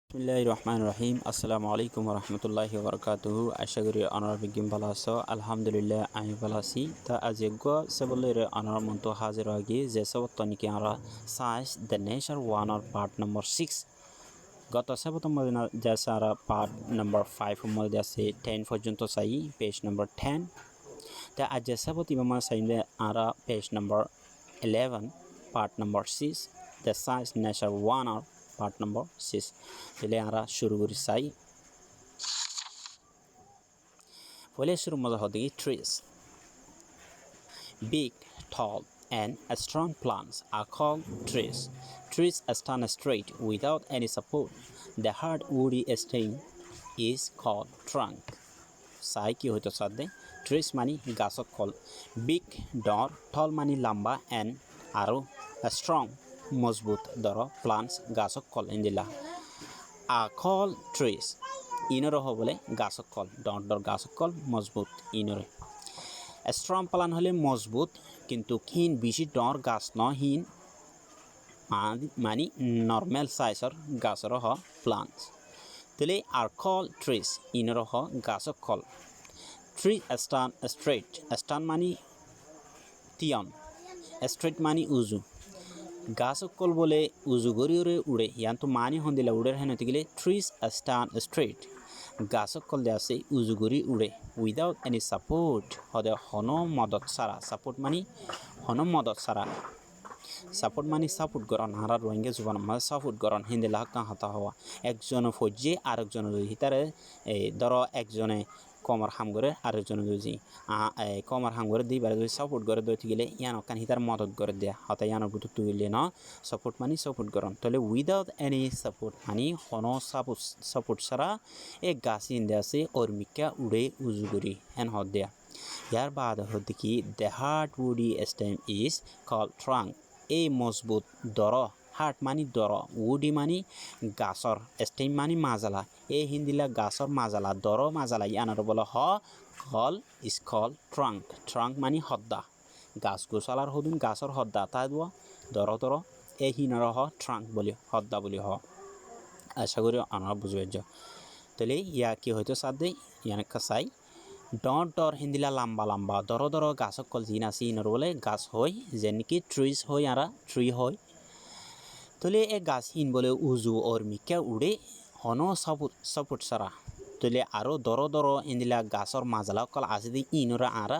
বিসমিল্লাহির রহমানির রহিম। আসসালামু আলাইকুম রহমতুল্লাহি ওবরকাতুহু। আশা করি অনার বিজ্ঞান ভালো আছো। আলহামদুলিল্লাহ আমি ভালো আছি। তা আজ সেবলের অনার মন্ত হাজির হয়ে যে সবতনিকে আমরা science the nature one part number 6 গত সেবতম যা সারা পার্ট নম্বর 5 মধ্যে আছে 10 পর্যন্ত চাই পেজ নম্বর 10। তা আজ সেবত ইমামা চাইলে আমরা page number 11 part number 6 the science nature one part number 6 তাহলে আমরা শুরু করি চাই। পহলে শুরু মজা হতে trees. Big, tall, and strong plants are called trees. Trees stand straight without any support. The hard woody stem is called trunk. Sai ki hoito sadde trees mani gasok kol. Big, dor, tall mani lamba and aro strong মজবুত ধরো plants গাছক কল ইন্দিলা called trees. ইনরে হবলে গাছক call ডর গাছক call মজবুত ইনরে। স্ট্রং প্লান্ট হলে মজবুত কিন্তু হিন বেশি ডর গাছ ন হিন মানে নর্মাল সাইজর গাছর হ প্লান্টস তাহলে আর কল ট্রিজ ইনর হ গাছক কল। ট্রি স্টান স্ট্রেট স্টান মানে তিয়ান স্ট্রেট মানে উজু গাছক কল বলে উজু গড়িয়ে উড়ে ইয়ান তো মানি হন্দিলা উড়ের হেন গেলে ট্রিজ স্টান স্ট্রেট গাছক কল দে আছে উজু গড়ি উড়ে উইদাউট এনি সাপোর্ট হদে হন মদত সারা সাপোর্ট মানে হন মদত সারা সাপোর্ট মানে সাপোর্ট গরন হারা রোহিঙ্গা জুবান মানে সাপোর্ট গরন হিন্দিলা হাক্কা হাতা হওয়া একজন ফজ্জে আরেকজন হিতারে ধরো একজনে কমর হাম করে আরেকজন যদি কমর হাম করে দিবার যদি সাপোর্ট করে দইতে গেলে ইয়ানো কান হিতার মদত করে দেয়া হতা ইয়ানো বুতু তুইলে না সাপোর্ট মানে সাপোর্ট গরন তাহলে উইদাউট এনি সাপোর্ট মানে হন সাপোর্ট ছাড়া এক গাছ ইন্দে আছে অর্মিকা উড়ে উজুগুড়ি হেন হদ দেয়া ইয়ার বাদ হতে কি the hard woody stem is called trunk এই মজবুত দর হার্ট মানি দর উডি মানি গাছর স্টেম মানি মাজালা এই হিন্দিলা গাছর মাজালা দর মাজালা ইয়ানোর বলা হ কল ইজ কল ট্রাঙ্ক ট্রাঙ্ক মানি হদ্দা গাছ গোছালার হদুন গাছর হদ্দা তাই দর দর এই হিনর হ ট্রাঙ্ক বলি হদ্দা বলি হ। আশা করি আমরা বুঝবে তাহলে ইয়া কি হয়তো সাথে ইয়ান চাই ডর হিন্দিলা লম্বা লম্বা দর গাছক কল জিন আছে ইনর বলে গাছ হয় যে নাকি ট্রিজ হয় আর ট্রি হয় তাহলে এ গাছ ইন বলে উজু ওর মিকা উড়ে হন সাপোর্ট সারা তাহলে আরও দর হিন্দিলা গাছর মাজালা কল আছে দি ইনরা আর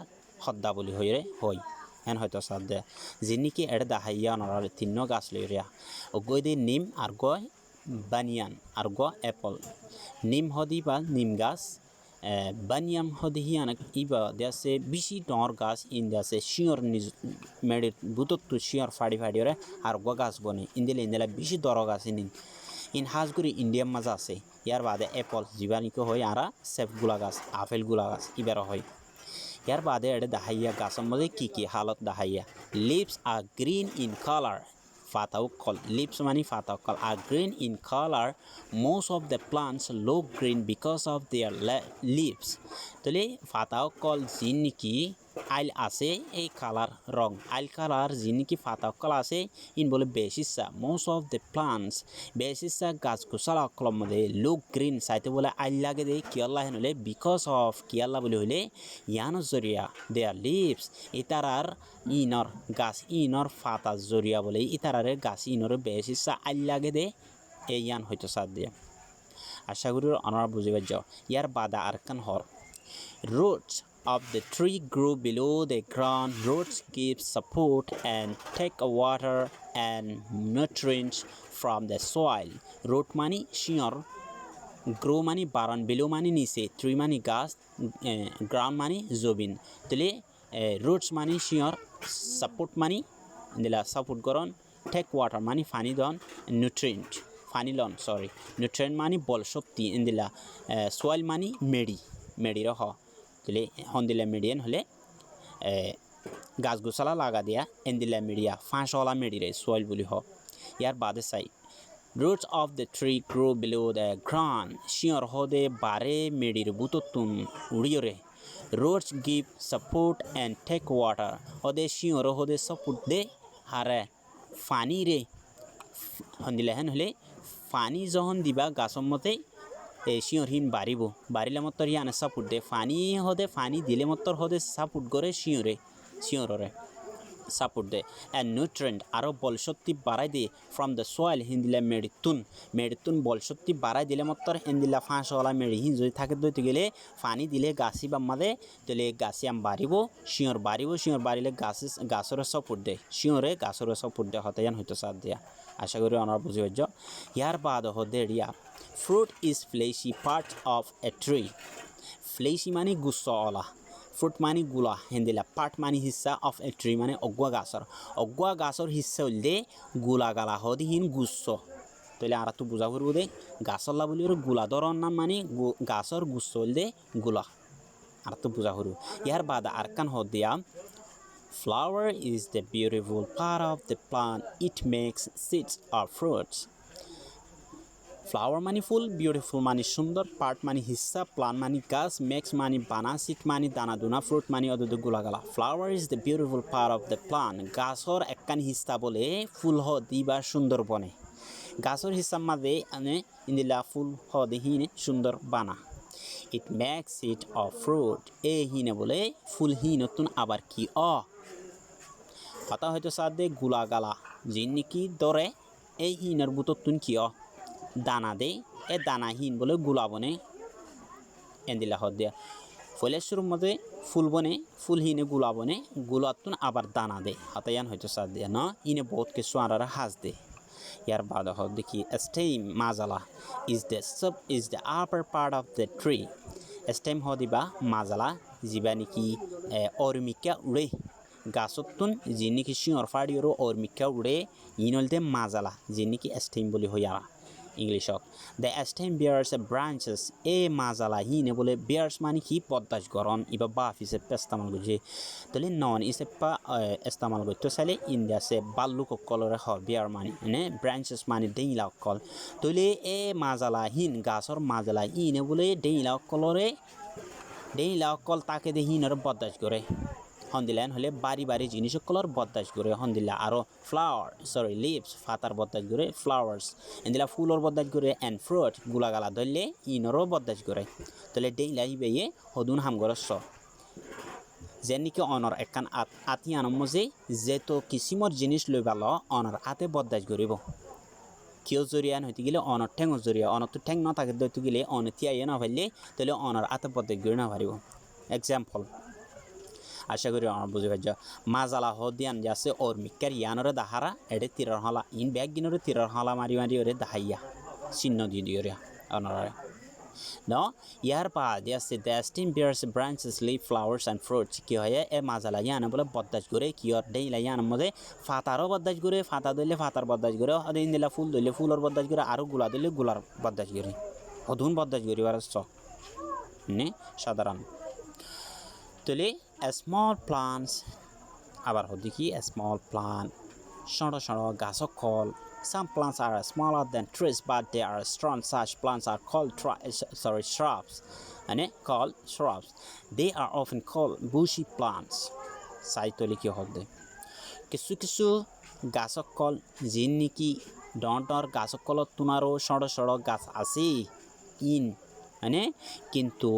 হদ্দা বলি হয়ে হয় হেন হয়তো সাথ দেয় যে নাকি এটা দাহাইয়া নরার তিন গাছ লইয়া ও গই দি নিম আর গয় বানিয়ান আর গ অ্যাপল নিম হদি বা নিম গাছ বানিয়াম হদি হিয়ানক ইবা দেশে বেশি ডর গাছ ইন দেশে শিওর নিজ মেডির বুতত শিওর ফাড়ি ওরে আর গ গাছ বনে ইন্দিলা বেশি দর গাছ ইন হাজগুড়ি ইন্ডিয়ার মাঝে আছে ইয়ার বাদে অ্যাপল জীবাণিকে হয় আর সেফগুলা গাছ আপেলগুলা গাছ ইবার হয় ইয়ার বাদে এটা দাহাইয়া গাছের মধ্যে কি হালত দাহাইয়া leaves are green in colour Fatawkol leaves mani fatawkol are green in color. Most of the plants look green because of their leaves. Tole fatawkol jiniki ail ase ei color rong ail color jiniki fatawkol ase in bole besisa most of the plants besisa gach gosala kolomode look green saite bole ail lage de ki Allah henole because of ki Allah bole hole yano zoria their leaves itarar inor gach inor fata zoria bole itarar গাছ ইনরে বেশি আইল লাগে দে এই ইয়ান হয়তো সাথ দিয়ে আশা করি অনারা বুঝিবার যাও ইয়ার বাদা আর কান হর roots of the tree grow below the ground. Roots give support and take water and nutrients from the soil. Root mani শিয়র grow mani বারণ below mani নিচে tree mani গাছ ground mani জমিন তাহলে roots mani শিয়র support mani দিলা support করন take water mani fani don nutrient fani lon sorry nutrient mani bol shokti indila soil mani medi ro ho tele hondila median hole gaz gosala laga dia indila media fashola medi re soil boli ho yar bade sai roots of the tree grow below the ground shior hode bare medi re butotun uriore roots give support and take water hode shior hode support de hare funny রে হন্দিলা হেন হলে পানি যখন দিবা গাছৰ মতে শিয়ৰহীন বাঢ়িব বাঢ়িলে মতৰ ইয়ানে সাপোৰ্ট দে পানী দিলে মতৰ হদে সাপোৰ্ট কৰে শিয়ৰৰে সাপোর্ট দে এন্ড নিউট্রিয়েন্ট আরও বলশক্তি বাড়াই দিয়ে ফ্রম দ্য সয়েল হিন্দিলা মেডিতুন বলশক্তি বাড়াই দিলে মতর হিন্দিলা ফাঁসওয়ালা মেডি হিন যদি থাকে দইতে গেলে পানি দিলে গাছি বাম্মাদে তাহলে গাছি আম বাড়িব শিয়র বাড়িলে গাছের সাপোর্ট দেয় শিয়রে গাছের সাপোর্ট দেয় হতায়ান হয়তো সাথ দেয়া আশা করি অনার বুঝি হজ্জ ইয়ার বাদ হদে রিয়া fruit is fleshy part of a tree fleshy মানে গুচ্ছওয়ালা ফ্রুট মানে গুলা হেন্দিলা পার্ট মানে হিস্সা অফ এ ট্রি মানে অগুয়া গাছর হিস্সা হইলে গুলা গালা হদিহীন গুচ্ছ তাহলে আর তো বুঝা করবো দে গাছর লা বলি গুলা ধরন নাম মানে গাছর গুচ্ছ হইলে গুলা আর তো বুঝা করবো ইয়ার বাদ আর কান হদ দিয়া flower is the beautiful part of the plant it makes seeds or fruits flower মানে ফুল বিউটিফুল মানে সুন্দর পার্ট মানে হিস্সা প্লান্ট মানে গাছ মেক্স মানে বানা সিট মানে দানা দুনা ফ্রুট মানে অদুদু গুলাগালা flower is the beautiful part of the plant গাছর একখান হিস্সা বলে ফুল দিবা সুন্দর বনে গাছর হিস্সা মাঝে ইন্দিলা ফুল হিনে সুন্দর বানা it makes it O fruit হিনে বলে ফুল নতুন আবার কি কথা হয়তো সাদে গুলাগালা যিন নাকি দরে হিনের বুততুন কি দানা দে দানাহীন বলে গুলা বনে এন্দিলা হদ দিয়া ফলের শুরুর মধ্যে ফুল বনে ফুলহীনে গুলা বনে গুলাতুন আবার দানা দে হাতায়ান হয়তো সাথ দিয়া ন ইনে বহুত কিছু আর হাজ দে ইয়ার বাদ হদ দেখি স্টেম মাজালা is the upper part of the tree stem হদিবা মাজালা যিবা নাকি অরমিকা উড়ে গাছতুন যি নাকি শিঙর ফাড়িওর অরমিকা উড়ে ইন হলতে মাজালা যি নাকি স্টেম বলি হইয়ারা ইংলিশত দ্য স্টেম বিয়ার্স ব্রাঞ্চেস মাজালা হিনে বলে বিয়ার্স মানে কি পদ্মাস গরন ইবা বাফ হিসেবে ইস্তেমাল করছে তাহলে নন হিসেবে ইস্তেমাল করতে চাইলে ইন্ডিয়া সে বাল্লুক কলরে বিয়ার মানে ব্রাঞ্চেস মানে ডেইলা কল তাহলে মাজালা হিন গাছর মাজালা ইনে বলে ডেইলা কল তাকে দে হিনের বদাস করে হন্দিলান হলে বাড়ি জিনিস কলর বদাস করে হন্দিলা আরো লিভস ফাতার বদাস করে ফ্লাওয়ার্স এন্দিলা ফুলর বদাস করে এন্ড ফ্রুট গুলাগালা ধরলে ইনরও বদাস করে তাহলে ডেইলা ইবেয়ে হদুন হামগরস যেন নাকি অনর একখান আতি আনমজে যেতো কিসিমর জিনিস লই ভাল অনর আতে বদাস করিব কিয় জরিয়ান হইতে গেলে অনর ঠেঙর জরিয়া অনর তো ঠেং ন থাকে দইতে গেলে অনতিয়াইয়ে না পারলে তাহলে অনর আতে বদাস করে না পারিব এক্সাম্পল আশা করি আমার বুঝে পাইছ মাজালা হদিয়ান যাচ্ছে ওর মিকার ইয়ানরে দাহারা এডে তীরর হলা ইন ব্যাগ গিনরে তীরর হলা মারি ওরে দাহাইয়া চিহ্ন দি দিওরে অনরে ন ইয়ার বাদ আছে the stem bears branches leave flowers and fruits কি হয় মাজালা ইয়ান বলে বদাস করে কি ডেইলা ইয়ান মধ্যে ফাতারও বদাস করে ফাতা দইলে ফাতার বদাস করে হদিন দিলা ফুল দইলে ফুলর বদাস করে আরো গুলা দইলে গুলার বদাস করে হদুন বদাস করে আর নে সাধারণ তাহলে small plants আবার হদিকি small plant ছোট গাছক call some plants are smaller than trees but they are strong such plants are called shrubs they are often called bushy plants সাইতলি কি হবে কিছু গাছক কল যিন নাকি ডর গাছক কলত তোমারও ছোট গাছ আছে কিন্তু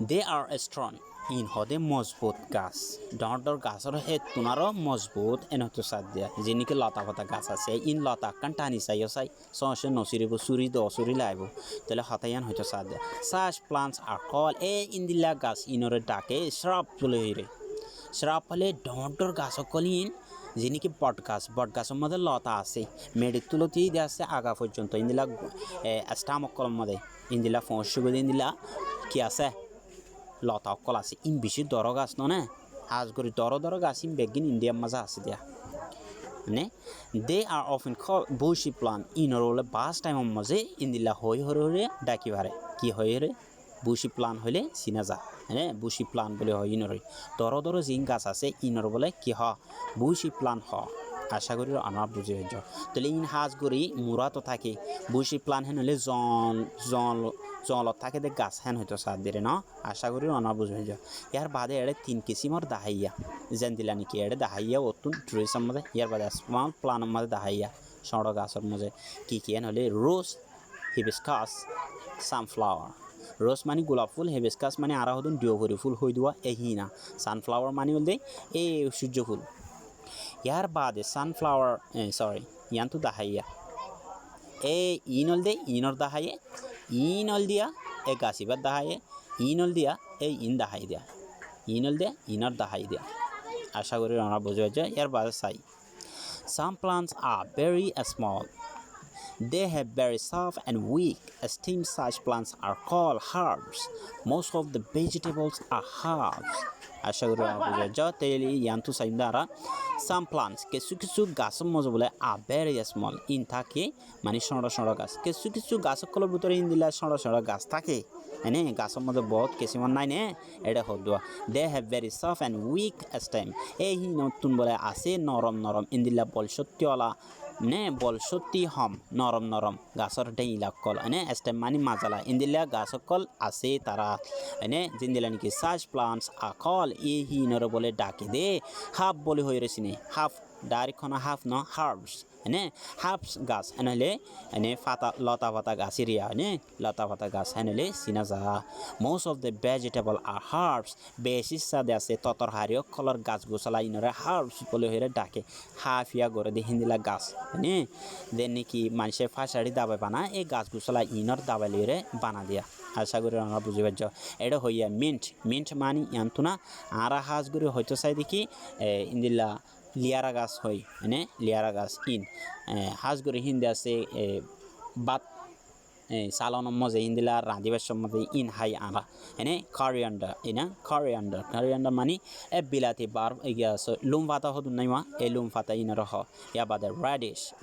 they are strong in hode মজবুত গাছ ডর গাছর হে তোমারও মজবুত হতো সাদ দিয়া যেনিকে লতা ফতা গাছ আছে ইন লতা কান টানি চাই সহসে নসিরিব চুরি চুরি লাইব তাহলে হতায়ান হয়তো সাদ দিয়া সাচ প্লান্টস আর কল ইন্দিলা গাছ ইনরে ডাকে শ্রাপ বলে হইরে শ্রাপ হলে ডর গাছ কলিন যেনিকে বট গাছের মধ্যে লতা আছে মেডিক তুলতেই দিয়ে আছে আগা পর্যন্ত ইন্দিলা স্টামক কলম মধ্যে ইন্দিলা ফোঁসুগুলো ইন্দিলা কি আছে লতা অকল আছে ইন বেশি দর গাছ নে আজ করে দর গাছ ইন বেগিন ইন্ডিয়ার মাঝে আছে দিয়া মানে they are often called bushy plant ইনর হলে বাস টাইমের মাঝে ইন্দিলা হরে ডাকি পারে কি হয়ে bushy plant হলে চিনা যা হ্যাঁ bushy plant বলে হয় ইনর দর জিন গাছ আছে ইনর বলে কি bushy plant আশা করি আমার বুঝে হয়ে যাও তাহলে ইন হাজ করি মুরা তো থাকে bushy plant হেন হলে জলত থাকে দে গাছ হেন হয়তো সাথ দিয়ে ন আশা করি অনা বুঝে হয়ে যাও ইয়ার বাদে এড়ে 3 কিসিমর দাহাইয়া যেন দিলা নাকি এড়ে দাহাইয়া অতুন ট্রিসের মধ্যে ইয়ার বাদে স্মল প্লান্টের মধ্যে দাহাইয়া soro gasor moje ki en hole rose hibiscus sunflower rose mani gulab ফুল hibiscus mani ara hodun diopori ফুল hoi dua ehina sunflower mani holde e sujjo ফুল ইয়ার বাদে sunflower sorry yantu dahaya e inolde inor dahaye inol dia e gasibat dahaye inol dia e in dahaye dia inol dia inor dahaye dia আশা করি আমরা বুঝে যাচ্ছি এর বাদে চাই some plants are very small they have very soft and weak stem such plants are called herbs most of the vegetables are herbs আশা করি আমরা বুঝে যাচ্ছি তেলি ইয়ান্তু সাইন্দারা some plants কিছু কিছু গাছ মজা বলে are very small in থাকে মানে সরো সরো গাছ কিছু কিছু গাছ কলর ভিতরে ইন দিলা সরো সরো গাছ থাকে এনে গাছের মধ্যে বহুত কিছুমান নাই নে এটা হল দোয়া they have very soft and weak stem এই নতুন বলে আছে নরম নরম ইন্দিলা বল সত্যিওয়ালা নে বল সত্যি হম নরম নরম গাছর ডেইলা কল এনে স্টেম মানে মাজালা ইন্দিলা গাছ কল আছে তারা এনে জিন্দিলা নাকি such plants are called এই নর বলে ডাকে দে হাফ বলে হই রেছিনে হাফ ডাইরেক্ট কোন হাফ ন herbs ene herbs gas enele ene fata lota fata gas area ene lota fata gas enele sinaza most of the vegetable are herbs basis sa de ase totor hario color gas gosala inore herbs bole hoire dake hafia gore de hindila gas ene denni ki manshe fashari dabai bana e gas gosala inor dabai lere bana dia আশা করি আমরা বুঝে পাচ্ছ এটা হইয়া mint মানি ইয়ান্তুনা আরা হাজ করে হয়তো চাই দেখি ইন্দিল্লা লিয়ারা গাছ হয় মানে লিয়ারা গাছ ইন হাজ করে হিন্দে আছে বাত সালানোর মজে হিন্দিলা রাঁধিবার মধ্যে ইন হাই আরা এনে কারিয়ান্ডার মানে এ বিলাতি বার এগিয়া লুম ফাতা হদুন নাইমা এ লুম ফাতা ইনার হ ইয়া বাদে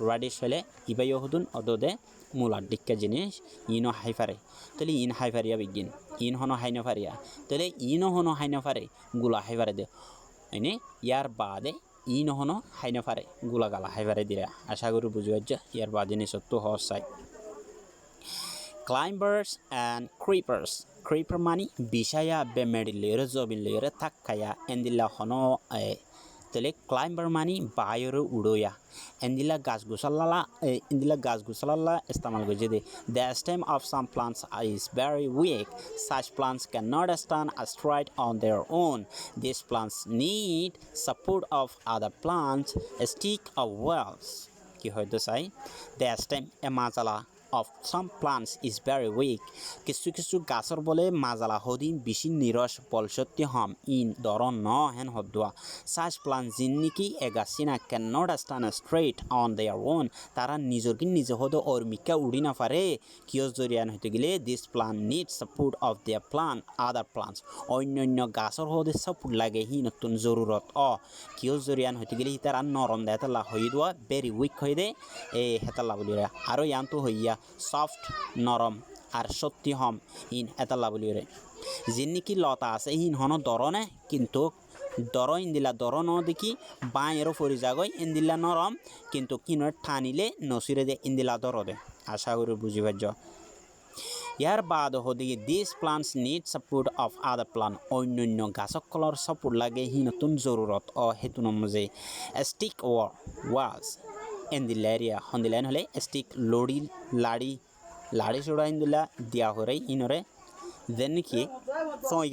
রাডিশ হলে ইবাইও হদুন অদদে মূলার ডিক্কা জিনিস ইনো হাইফারে তাহলে ইন হাইফারিয়া বিজ্ঞান ইন হনো হাইনো ফারিয়া তাহলে ইনো হনো হাইনো ফারে গুলা হাইফারে দে এনে ইয়ার বাদে ইনো হনো হাইনো ফারে গুলা গালা হাইফারে দিরা আশা করি বুঝে যাচ্ছে ইয়ার বাদে নিঃসত্ব হস চাই climbers and creeper mani bishaya bemedi lere jobin lere takkaya endilla hono tele climber mani bayoro udoya endilla gas gusalala istamal gojede the stem of some plants is very weak such plants cannot stand straight on their own these plants need support of other plants stick or wells ki hoyto sai the stem emazala of some plants is very weak কিছু গাছর বলে মাজালা হদিন বেশি নিরস বলসত্যি হম in দরন ন হেন Hadua such plants জিন্নিকি এগাসিনা cannot stand straight on their own তারা নিজরকি নিজে হদ অর্মিকা উড়ি না পারে কিয়স জরিয়ান হতে গেলে this plant needs support of their plant other plants অন্যান্য গাছর হদে সাপোর্ট লাগে হি নতুন জরুরত কিয়স জরিয়ান হতে গেলে তারা নরম দেতালা হই দুয়া very weak হই দে এ হেতালা বলিরা আর ইয়ান্তু হইয়া সফট নরম আর সত্যি হম ইন এতালা বলিরে জিন্নিকি লতা আছে হিন হন দরনে কিন্তু দর ইন্দিলা দর ন দেখি বাঁয়েরও ফরি যাগই ইন্দিলা নরম কিন্তু কিনর ঠানিলে নসিরে দে ইন্দিলা দর দে আশা করি বুঝি পারছ ইয়ার বাদ হদিকে this plants need support of other plant অন্যান্য গাছসকলৰ সাপোর্ট লাগে হি নতুন জরুরত হেতু নমজে স্টিক ওয়ালস ইন্দিলা এরিয়া হন্দিলেন হলে স্টিক লাড়ি চড়া ইন্দিলা দিয়া হরে ইনরে দেন কি ছয়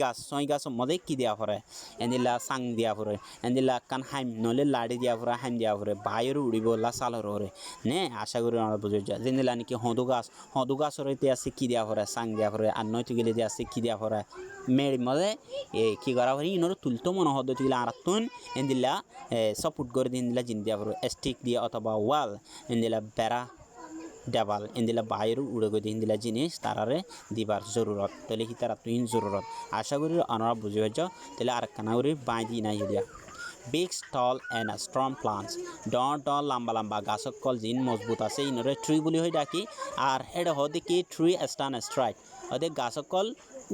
গাছ মধ্যে কি দেওয়া পড়ে এদিলা সাং দিয়া পড়ে এদিলা কান হাইম নলে লাড়ি দিয়া পড়ে হাইম দিয়া পড়ে বাইরে উড়িব লা সালর হরে নে আশা করি আমরা বুঝে যা যেদিলা নাকি হদু গাছর হইতে আছে কি দেওয়া পড়ে সাং দিয়া পড়ে আর নয়তো গেলে দিয়ে আছে কি দেওয়া পড়ে মেড়ি মধ্যে কি করা পড়ে ইনর তুলতো মনে হদ গেলে আর তুন এদিলা সাপোর্ট করে দিন দিলা জিন দিয়া পড়ে স্টিক দিয়ে অথবা ওয়াল এদিলা বেড়া দেবাল ইন্দিলা বাইরে উড়ে গই ইন্দিলা জিনিস তারারে দিবার জরুরত তাহলে কি তারা তুইন জরুরত আশা করি আমরা বুঝে যাও তাহলে আর কানাউরি বাই দি নাই দিয়া big tall and strong plants dot লম্বা গাছসকল জিন মজবুত আছে ইনরে ট্রি বুলি হই ডাকি আর হেড হদে কি ট্রি স্ট্যান্ড স্ট্রাইট ওদের গাছসকল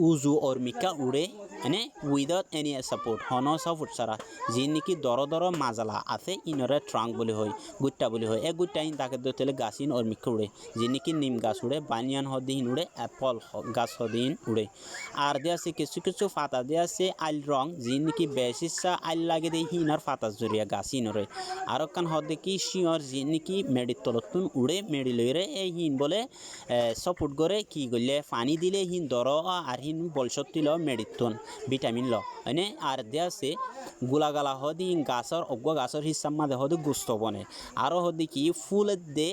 উজু অর্মিকা উড়ে মানে উইদাউট এনি সাপোর্ট হন সাপোর্ট ছাড়া যি নেকি দর মাজালা আছে ইনরে ট্রাঙ্ক বলি হয় গুট্টা বলি হয় এই গুট্টা ইন তাকে দোতেলে গাছ ইন অর্মিক উড়ে যি নেকি নিম গাছ উড়ে বানিয়ান হদিন উড়ে অ্যাপল গাছ হদিন উড়ে আর দিয়ে আছে কিছু কিছু পাতা দিয়ে আছে আইল রং যি নেকি বেশিসা আইল লাগে দিয়ে হিনার পাতা জড়িয়া গাছ ইনরে আর কান হদে কি শিওর যি নেকি মেডির তলতুন উড়ে মেডি লইরে এই হিন বলে সাপোর্ট করে কি গলে পানি দিলে হিন দর আর হিন বলসত্তি ল মেডিতুন ভিটামিন ল মানে আর দিয়ে আছে গোলাগালা হদি গাছর অজ্ঞ গাছর হিসাব মাঝে হদি গুস্ত বনে আরও হদি কি ফুলের দে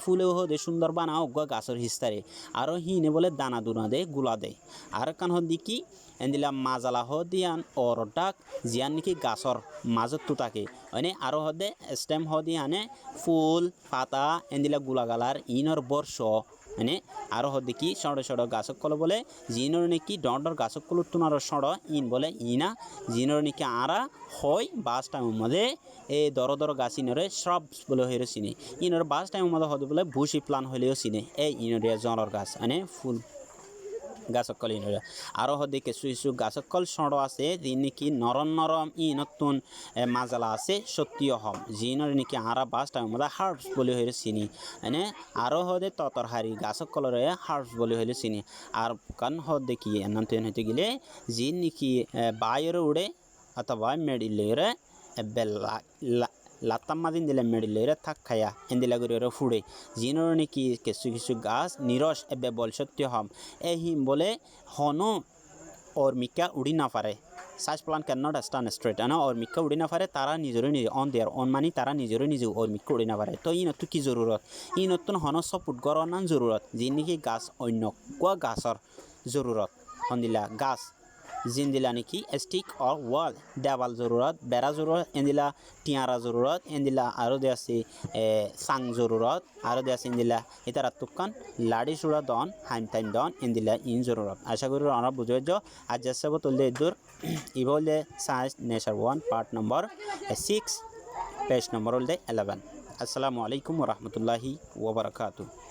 ফুলে হদে সুন্দর বানা অজ্ঞ গাছর হিস্তারে আরও হিনে বলে দানা দুনা দে গুলা দে আর কান হদি কি এন্দিলা মাজালা হদিয়ান অর ডাক জিয়ান নাকি গাছর মাজত তো থাকে মানে আরও হদে স্টেম হদিয়ানে ফুল পাতা এন্দিলা গোলাগালার ইনর বর্ষ মানে আরও হদি কি সড় সড় গাছক কল বলে জিনর নাকি ডর গাছক কল তুনার সড় ইন বলে ইনা জিনর নাকি আরা হয় বাস টাইম মধ্যে এই দর গাছ ইনরে শ্রবস বলে হয়ে চিনে ইনর বাস টাইম মধ্যে হতে বলে ভুসি প্লান হলেও চিনে এই ইনরিয়া জলর গাছ মানে ফুল গাছকল ইনরে আরও হদি কিছু কিছু গাছকল সড় আছে যি নাকি নরম নরম ই নতুন মাজালা আছে সত্যিও হম জিনর নাকি আরা বাস টাইম মধ্যে হার্বস বলে হয়ে চিনি মানে আরও হদে ততর হারি গাছকলরে হার্বস বলে হলে চিনি আর কান হদে কি নাম তেন হইতে গেলে যি নাকি বায়ুরে উড়ে অথবা মেডিলেরে বেলা লাতাম মাদিন দিলে মেডিলেরে থাক খায়া এন্দিলা করে ফুড়ে জিনর নাকি কিছু কিছু গাছ নিরস এবে বল সত্য হম হিম বলে হন অর্মিকা উড়ি না পারে size plan can not stand straight না অর্মিকা উড়ি না পারে তারা নিজরে নিজে অন দেয়ার অন মানি তারা নিজরে নিজে অর্মিকা উড়ি না পারে তো ইনতো কি জরুরত ইনতুন হন সপুট গড় নান জরুরত যি নাকি গাছ অন্য কোয়া গাছর জরুরত হন্দিলা গাছ জিন্দিলা নাকি স্টিক অর ওয়াল দেওয়াল জরুরত বেড়া জরুরত এন্দিলা টিয়ারা জরুরত এন্দিলা আরও দে আছে সাং জরুরত আরও দে আছে এন্দিলা এটার তুকান লাড়ি সুরা দন হাইম টাইম দন এন্দিলা ইন জরুরত আশা করি আমরা বুঝে যা আজ যাচ্ছে তুললে দূর ইভলে science nature 1 part number 6 page number হল 11 আসসালামু আলাইকুম ওয়া রাহমাতুল্লাহি ওয়া বারাকাতুহু।